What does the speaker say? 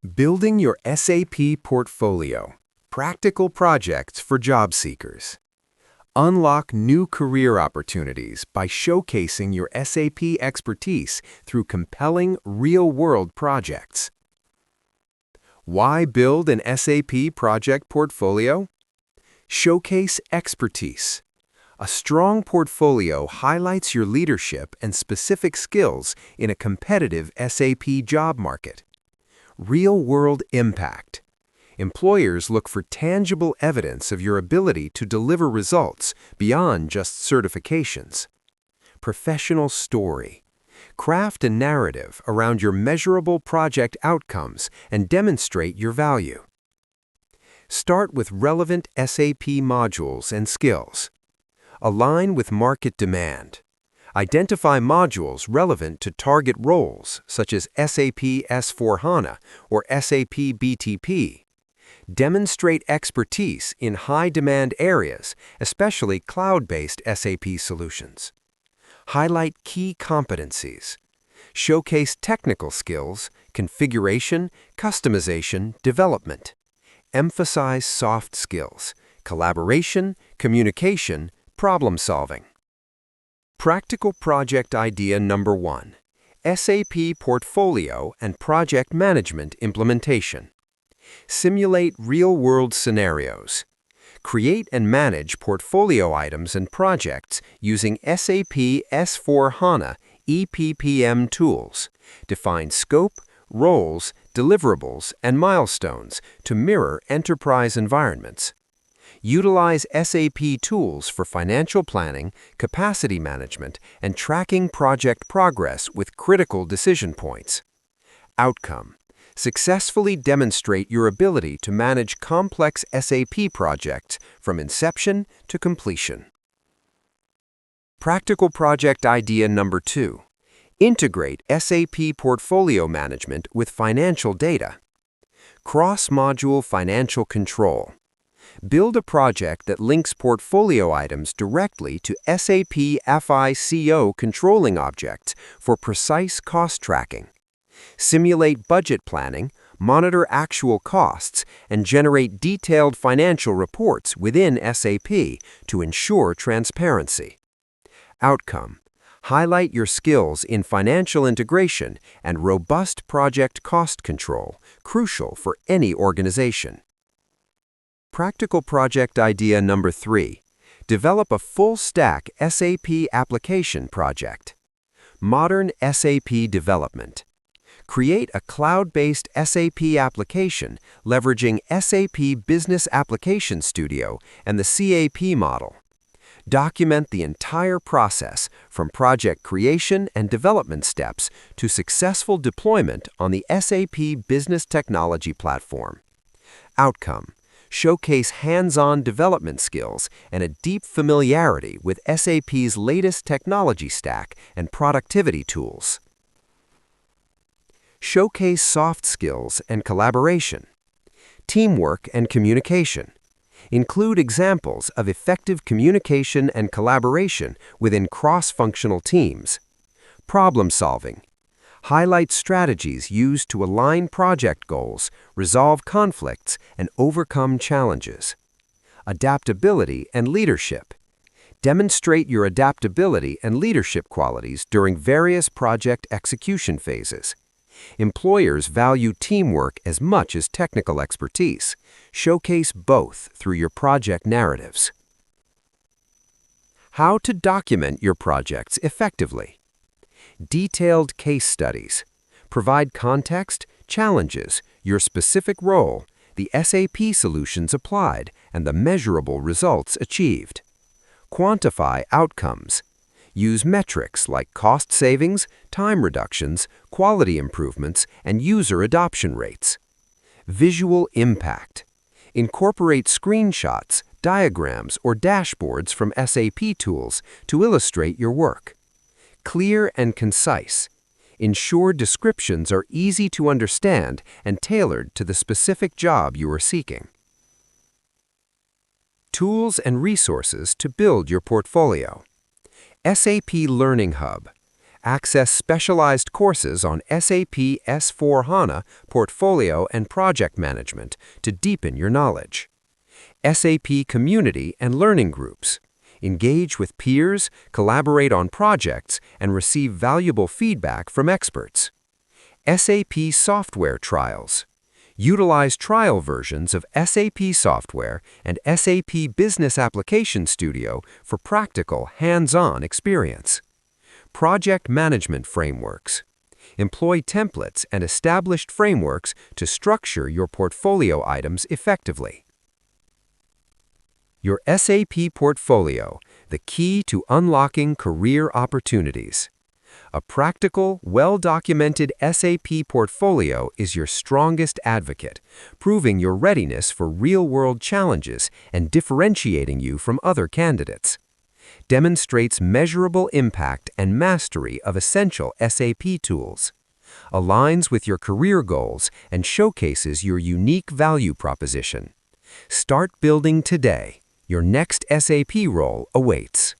Building your SAP portfolio. Practical projects for job seekers. Unlock new career opportunities by showcasing your SAP expertise through compelling real-world projects. Why build an SAP project portfolio? Showcase expertise. A strong portfolio highlights your leadership and specific skills in a competitive SAP job market. Real-world impact. Employers look for tangible evidence of your ability to deliver results beyond just certifications. Professional story. Craft a narrative around your measurable project outcomes and demonstrate your value. Start with relevant SAP modules and skills. Align with market demand. Identify modules relevant to target roles such as SAP S/4HANA or SAP BTP. Demonstrate expertise in high-demand areas, especially cloud-based SAP solutions. Highlight key competencies. Showcase technical skills, configuration, customization, development. Emphasize soft skills, collaboration, communication, problem-solving. Practical project idea number 1. SAP portfolio and project management implementation. Simulate real-world scenarios. Create and manage portfolio items and projects using SAP S/4HANA EPPM tools. Define scope, roles, deliverables, and milestones to mirror enterprise environments. Utilize SAP tools for financial planning, capacity management, and tracking project progress with critical decision points. Outcome. Successfully demonstrate your ability to manage complex SAP projects from inception to completion. Practical project idea number 2. Integrate SAP portfolio management with financial data. Cross-module financial control. Build a project that links portfolio items directly to SAP FICO controlling objects for precise cost tracking. Simulate budget planning, monitor actual costs, and generate detailed financial reports within SAP to ensure transparency. Outcome. Highlight your skills in financial integration and robust project cost control, crucial for any organization. Practical project idea number 3. Develop a full-stack SAP application project. Modern SAP development. Create a cloud-based SAP application leveraging SAP Business Application Studio and the CAP model. Document the entire process from project creation and development steps to successful deployment on the SAP Business Technology Platform. Outcome. Showcase hands-on development skills and a deep familiarity with SAP's latest technology stack and productivity tools. Showcase soft skills and collaboration. Teamwork and communication. Include examples of effective communication and collaboration within cross-functional teams. Problem solving. Highlight strategies used to align project goals, resolve conflicts, and overcome challenges. Adaptability and leadership. Demonstrate your adaptability and leadership qualities during various project execution phases. Employers value teamwork as much as technical expertise. Showcase both through your project narratives. How to document your projects effectively. Detailed case studies. Provide context, challenges, your specific role, the SAP solutions applied, and the measurable results achieved. Quantify outcomes. Use metrics like cost savings, time reductions, quality improvements, and user adoption rates. Visual impact. Incorporate screenshots, diagrams, or dashboards from SAP tools to illustrate your work. Clear and concise. Ensure descriptions are easy to understand and tailored to the specific job you are seeking. Tools and resources to build your portfolio. SAP Learning Hub. Access specialized courses on SAP S/4HANA portfolio and project management to deepen your knowledge. SAP community and learning groups. Engage with peers, collaborate on projects, and receive valuable feedback from experts. SAP software trials. Utilize trial versions of SAP software and SAP Business Application Studio for practical, hands-on experience. Project management frameworks. Employ templates and established frameworks to structure your portfolio items effectively. Your SAP portfolio, the key to unlocking career opportunities. A practical, well-documented SAP portfolio is your strongest advocate, proving your readiness for real-world challenges and differentiating you from other candidates. Demonstrates measurable impact and mastery of essential SAP tools. Aligns with your career goals and showcases your unique value proposition. Start building today. Your next SAP role awaits.